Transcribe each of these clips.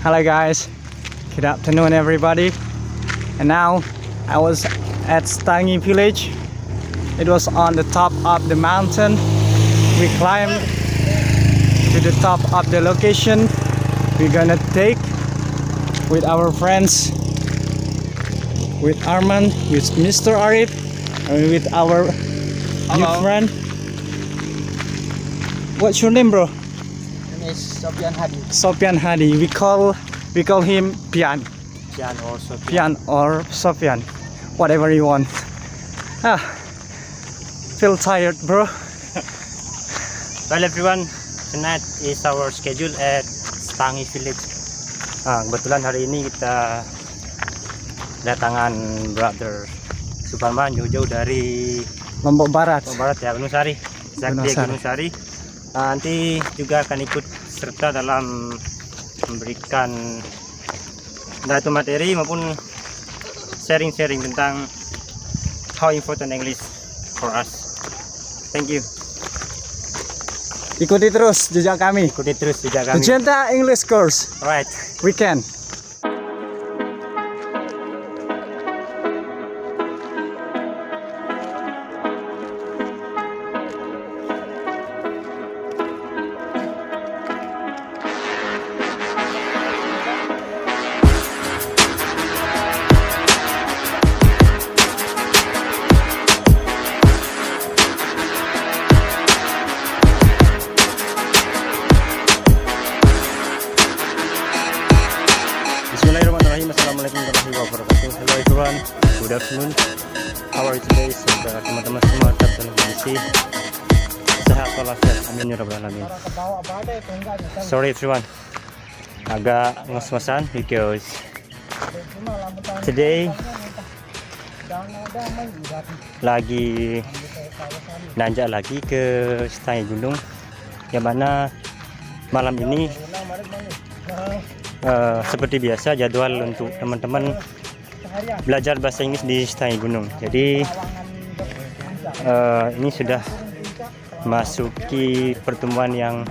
Hello guys, good afternoon everybody. And now I was at Stangi village. It was on the top of the mountain. We climbed to the top of the location. We're gonna take with our friends, with Arman, with Mr. Arif, and with our new friend. What's your name, bro? My name is Sofian Hadi. Sofian Hadi. We call him Pian. Pian or Sofian. Pian or Sofian, whatever you want. Feel tired, bro. Well everyone, tonight is our schedule at Stangi village. Kebetulan hari ini kita datangan brother Suparman jauh-jauh dari Lombok Barat. ya, Gunung Sari. Gunung Sari. Nanti juga akan ikut serta dalam memberikan entah itu materi maupun sharing-sharing tentang how important English for us. Thank you. Ikuti terus jejak kami. Magenta English course. Right. We can. Bismillahirrahmanirrahim. Assalamualaikum warahmatullahi wabarakatuh. Hello everyone, good afternoon. How are you today? Semoga teman-teman semua tetap dalam kondisi sehat walafiat. Amin ya rabbal alamin. Sorry everyone, agak ngos-ngosan because today lagi nanjak lagi ke Stangi Gunung, yang mana malam ini seperti biasa jadwal untuk teman-teman belajar bahasa Inggris di Stangi Gunung. Jadi ini sudah masuki pertemuan yang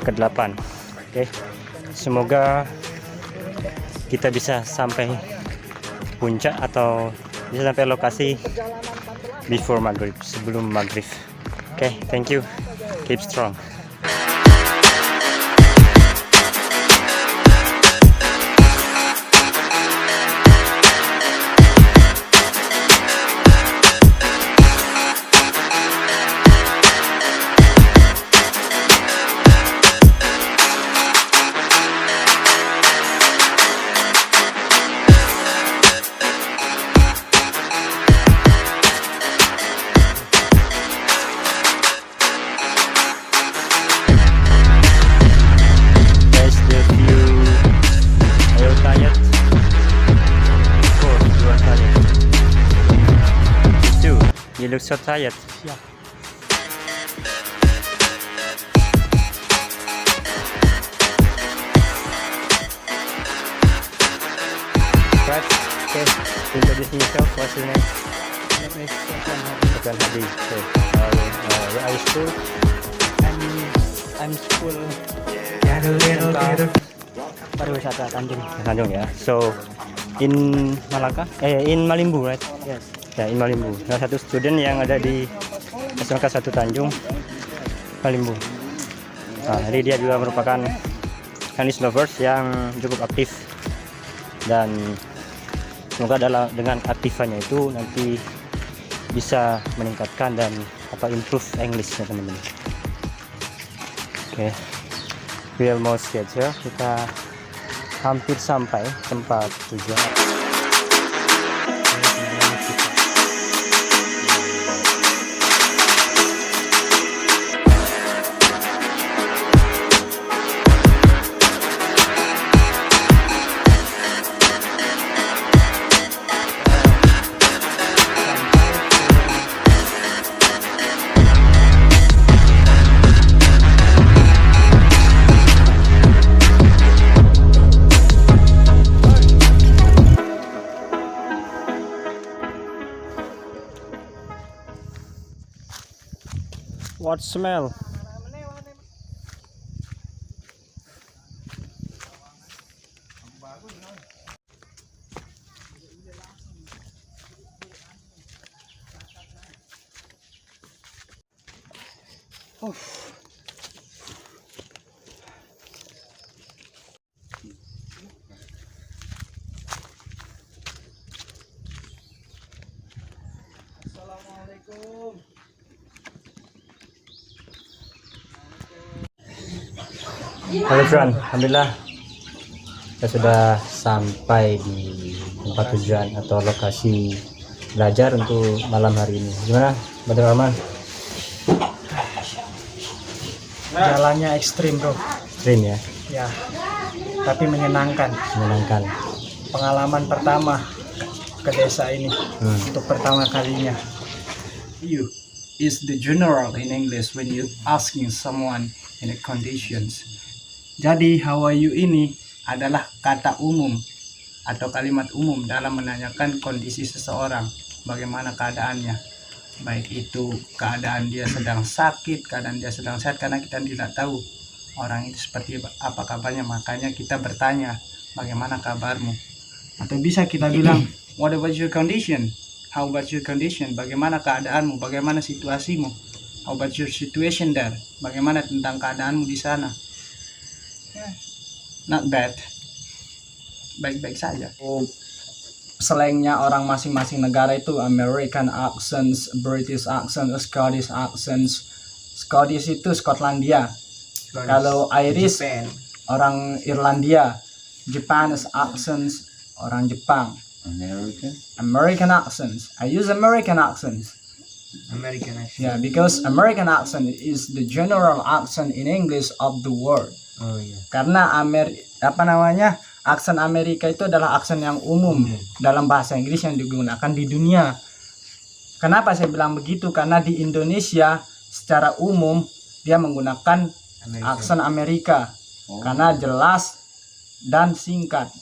ke-8. Oke. Semoga kita bisa sampai puncak atau bisa sampai lokasi before maghrib, sebelum maghrib. Oke, thank you. Keep strong. You look so tired. Yeah. Right. Okay. Introduce yourself. What's your name? My name is Sofian Sofian Hadi. Hadi. Okay. Where are you school? I'm school. Pariwisata Tanjung ya. So in Malaka, in Malimbu, right? Yes. Ya, in Malimbu. Salah satu student yang ada di SMK 1 Tanjung Malimbu. Jadi dia juga merupakan English lovers yang cukup aktif, dan semoga dengan aktifannya itu nanti bisa meningkatkan dan improve Englishnya teman-teman. Oke. We almost get here. Kita hampir sampai tempat tujuan. What smell? Assalamualaikum. Halo friend, alhamdulillah kita sudah sampai di tempat tujuan atau lokasi belajar untuk malam hari ini. Gimana, Badrul Rahman? Jalannya ekstrim bro. Ekstrim ya, Ya, tapi menyenangkan. menyenangkan. Pengalaman pertama ke desa ini untuk pertama kalinya. You is the general in English when you asking someone in the conditions. Jadi how are you ini adalah kata umum atau kalimat umum dalam menanyakan kondisi seseorang, bagaimana keadaannya. Baik itu keadaan dia sedang sakit, keadaan dia sedang sehat, karena kita tidak tahu orang itu seperti apa kabarnya, makanya kita bertanya bagaimana kabarmu. Atau bisa kita bilang what about your condition? How about your condition? Bagaimana keadaanmu? Bagaimana situasimu? How about your situation there? Bagaimana tentang keadaanmu di sana? Not bad. Baik-baik saja. Slangnya orang masing-masing negara itu American accents, British accent, Scottish accents. Scottish itu Skotlandia. Kalau Irish orang Irlandia. Japanese accents orang Jepang. American accents. I use American accents. American accent. Yeah, because American accent is the general accent in English of the world. Oh iya. Karena aksen Amerika itu adalah aksen yang umum dalam bahasa Inggris yang digunakan di dunia. Kenapa saya bilang begitu? Karena di Indonesia secara umum dia menggunakan aksen Amerika. Karena jelas dan singkat.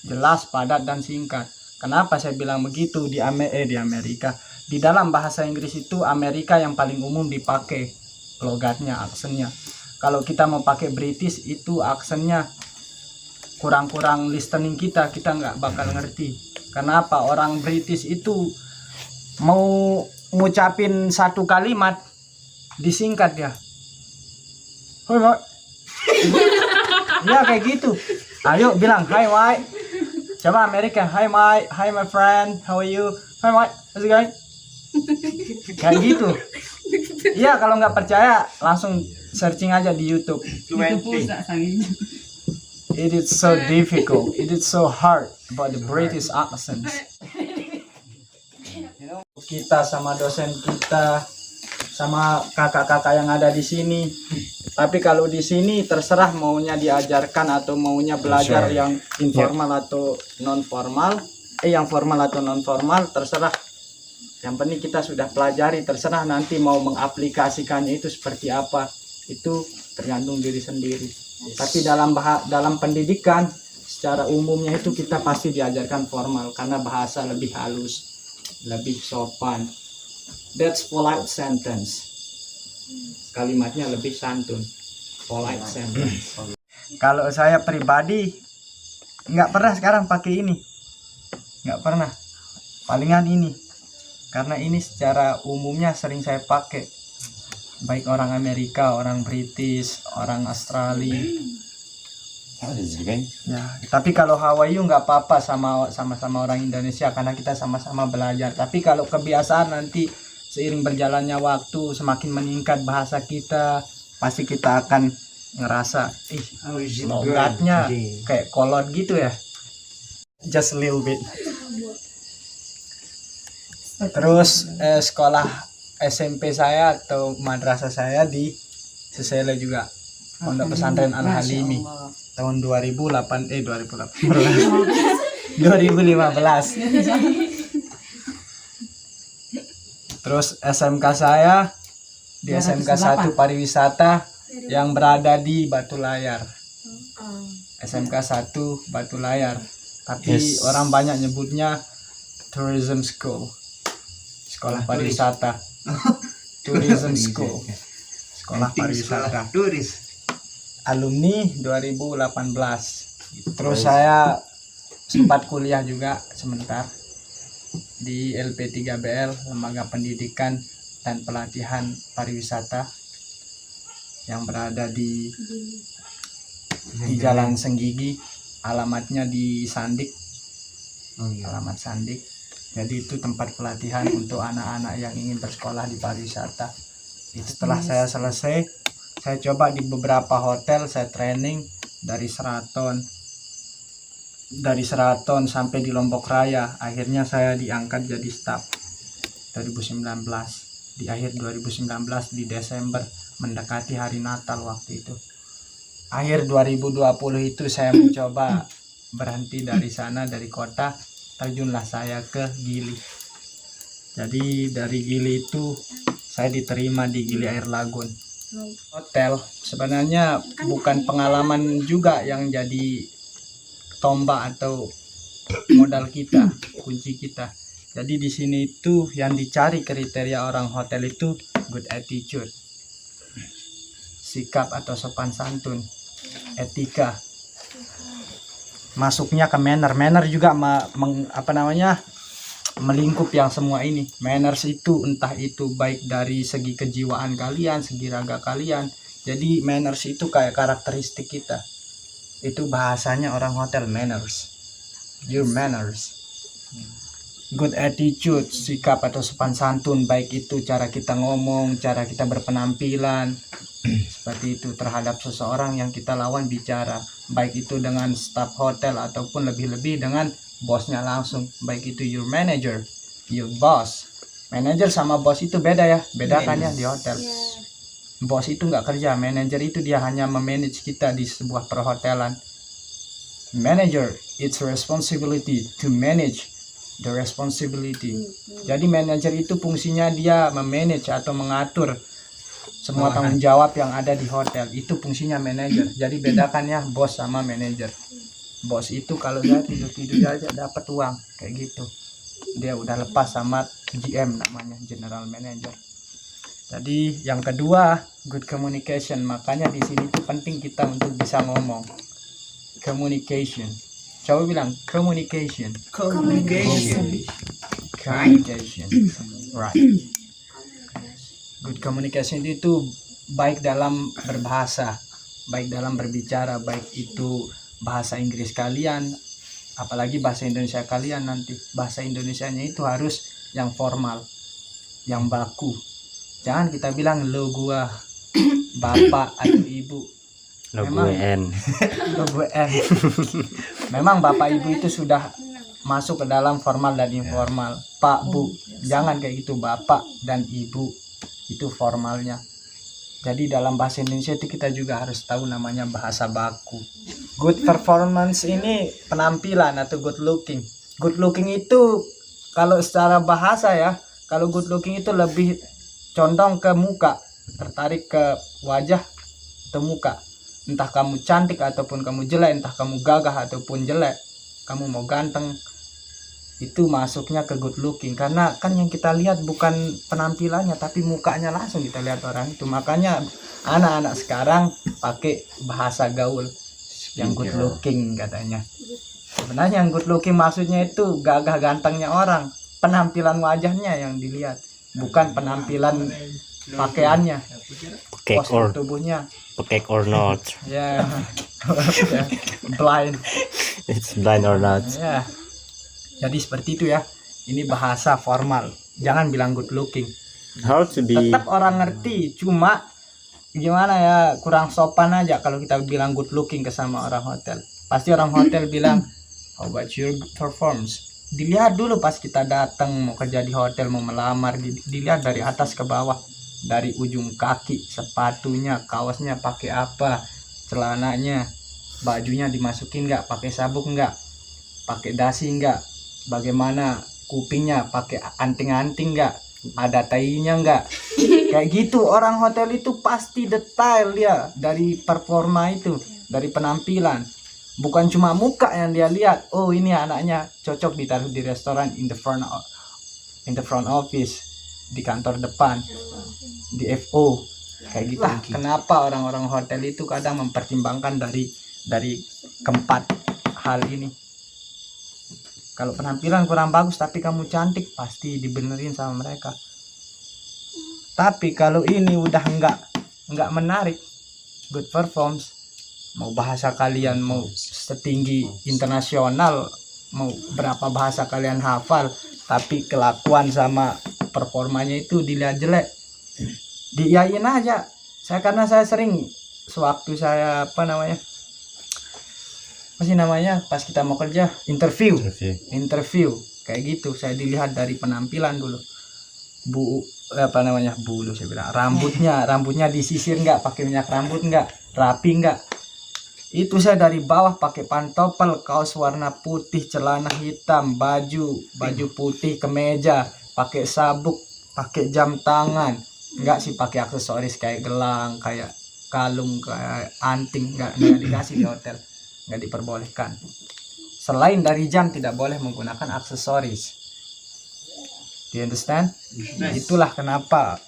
Jelas, padat, dan singkat. Kenapa saya bilang begitu? Di Amerika, di dalam bahasa Inggris itu Amerika yang paling umum dipakai logatnya, aksennya. Kalau kita mau pakai British itu aksennya kurang-kurang listening, kita nggak bakal ngerti. Kenapa? Orang British itu mau ngucapin satu kalimat disingkat ya. Ya kayak gitu. Ayo bilang hi Mike. Coba Amerika, hi Mike, hi my friend, how are you? Hi Mike, how's it going? Kayak gitu. Iya, kalau nggak percaya langsung searching aja di YouTube. It is so difficult. It is so hard about the British accents. Kita sama dosen kita, sama kakak-kakak yang ada di sini. Tapi kalau di sini terserah maunya diajarkan atau maunya belajar yang informal atau non formal. Yang formal atau non formal terserah. Yang penting kita sudah pelajari, terserah nanti mau mengaplikasikannya itu seperti apa. Itu tergantung diri sendiri. Tapi dalam pendidikan secara umumnya itu kita pasti diajarkan formal karena bahasa lebih halus, lebih sopan. That's polite sentence. Kalimatnya lebih santun. Polite sentence. Kalau saya pribadi nggak pernah sekarang pakai ini. Nggak pernah. Palingan ini. Karena ini secara umumnya sering saya pakai. Baik orang Amerika, orang British, orang Australia. Ya, tapi kalau Hawaii nggak apa-apa sama orang Indonesia karena kita sama-sama belajar. Tapi kalau kebiasaan nanti seiring berjalannya waktu semakin meningkat bahasa kita, pasti kita akan ngerasa logatnya kayak kolot gitu ya. Just a little bit. Terus sekolah SMP saya atau madrasah saya di Sesele juga, Pondok Pesantren Al Halimi tahun 2015. Terus SMK saya di SMK 1 Pariwisata yang berada di Batu Layar. SMK 1 Batu Layar. Tapi orang banyak nyebutnya Tourism School. Sekolah pariwisata. Tourism School. Sekolah pariwisata. Alumni 2018. Terus saya sempat kuliah juga sebentar di LP3BL, Lembaga Pendidikan dan Pelatihan Pariwisata. yang berada di Jalan Senggigi, alamatnya di Sandik, Oh iya. alamat Sandik. Jadi itu tempat pelatihan untuk anak-anak yang ingin bersekolah di pariwisata. Setelah saya selesai, saya coba di beberapa hotel, saya training dari Seraton sampai di Lombok Raya. Akhirnya saya diangkat jadi staf 2019, di akhir 2019 di Desember, mendekati hari Natal waktu itu. Akhir 2020 itu saya mencoba berhenti dari sana, dari kota, terjunlah saya ke Gili. Jadi dari Gili itu saya diterima di Gili Air Lagun. Hotel sebenarnya bukan pengalaman juga yang jadi tombak atau modal kita, kunci kita. Jadi di sini itu yang dicari kriteria orang hotel itu good attitude, sikap atau sopan santun, etika. Masuknya ke manner juga melingkup yang semua ini. Manners itu entah itu baik dari segi kejiwaan kalian, segi raga kalian. Jadi manners itu kayak karakteristik kita. Itu bahasanya orang hotel, manners. Your manners. Good attitude, sikap atau sopan santun, baik itu cara kita ngomong, cara kita berpenampilan, seperti itu terhadap seseorang yang kita lawan bicara, baik itu dengan staf hotel ataupun lebih-lebih dengan bosnya langsung, baik itu your manager, your boss. Manager sama bos itu beda ya, bedakan ya di hotel. Bos itu nggak kerja, manager itu dia hanya memanage kita di sebuah perhotelan. Manager, it's responsibility to manage the responsibility. Jadi manager itu fungsinya dia memanage atau mengatur semua tanggung jawab yang ada di hotel. Itu fungsinya manager. Jadi bedakan ya bos sama manager. Bos itu kalau dia tidur aja dapat uang kayak gitu. Dia udah lepas sama GM, namanya general manager. Jadi yang kedua, good communication. Makanya di sini tuh penting kita untuk bisa ngomong. Communication. Coba bilang communication. Communication. Right. Good communication itu baik dalam berbahasa, baik dalam berbicara, baik itu bahasa Inggris kalian, apalagi bahasa Indonesia kalian nanti. Bahasa Indonesianya itu harus yang formal, yang baku. Jangan kita bilang lo gua, bapak atau ibu. Memang bapak ibu itu sudah masuk ke dalam formal dan informal. Pak, bu, jangan kayak gitu. Bapak dan ibu itu formalnya. Jadi dalam bahasa Indonesia itu kita juga harus tahu namanya bahasa baku. Good performance ini penampilan atau good looking. Good looking itu kalau secara bahasa ya, kalau good looking itu lebih condong ke muka, tertarik ke wajah atau muka. Entah kamu cantik ataupun kamu jelek, entah kamu gagah ataupun jelek, kamu mau ganteng, itu masuknya ke good looking. Karena kan yang kita lihat bukan penampilannya tapi mukanya langsung kita lihat orang itu. Makanya anak-anak sekarang pakai bahasa gaul yang good looking katanya. Sebenarnya yang good looking maksudnya itu gagah gantengnya orang, penampilan wajahnya yang dilihat, bukan penampilan pakaiannya, postur tubuhnya. Cake or not. Yeah. Blind. It's blind or not. Yeah. Jadi seperti itu ya. Ini bahasa formal. Jangan bilang good looking. How to be. Tetap orang ngerti, cuma gimana ya, kurang sopan aja kalau kita bilang good looking ke sama orang hotel. Pasti orang hotel bilang, how about your performance? Dilihat dulu pas kita datang mau kerja di hotel, mau melamar, dilihat dari atas ke bawah, dari ujung kaki, sepatunya, kaosnya pakai apa, celananya, bajunya dimasukin nggak, pakai sabuk nggak, pakai dasi nggak, bagaimana kupingnya, pakai anting-anting nggak, ada tainya nggak, kayak gitu. Orang hotel itu pasti detail ya dari performa itu, dari penampilan. Bukan cuma muka yang dia lihat, oh ini anaknya cocok ditaruh di restoran, in the front office, di kantor depan, di FO, kayak gitu. Kenapa orang-orang hotel itu kadang mempertimbangkan dari keempat hal ini. Kalau penampilan kurang bagus tapi kamu cantik, pasti dibenerin sama mereka. Tapi kalau ini udah nggak menarik, good performs, mau bahasa kalian mau setinggi internasional, mau berapa bahasa kalian hafal, tapi kelakuan sama performanya itu dilihat jelek, diiyain aja. Karena saya sering sewaktu saya pas kita mau kerja interview kayak gitu, saya dilihat dari penampilan dulu, bulu saya bilang, rambutnya disisir nggak, pakai minyak rambut nggak, rapi nggak. Itu saya dari bawah pakai pantopel, kaos warna putih, celana hitam, baju putih, kemeja, pakai sabuk, pakai jam tangan, nggak sih pakai aksesoris kayak gelang, kayak kalung, kayak anting, nggak dikasih di hotel, nggak diperbolehkan. Selain dari jam tidak boleh menggunakan aksesoris. Do you understand? Itulah kenapa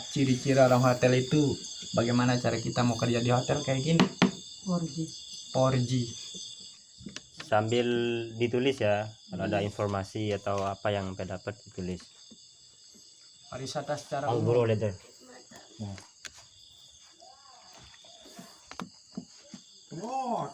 ciri-ciri orang hotel itu, bagaimana cara kita mau kerja di hotel kayak gini. 4G. Sambil ditulis ya, kalau ada informasi atau apa yang kita dapat ditulis. Pariwisata secara Alburo umum. letter. Come on.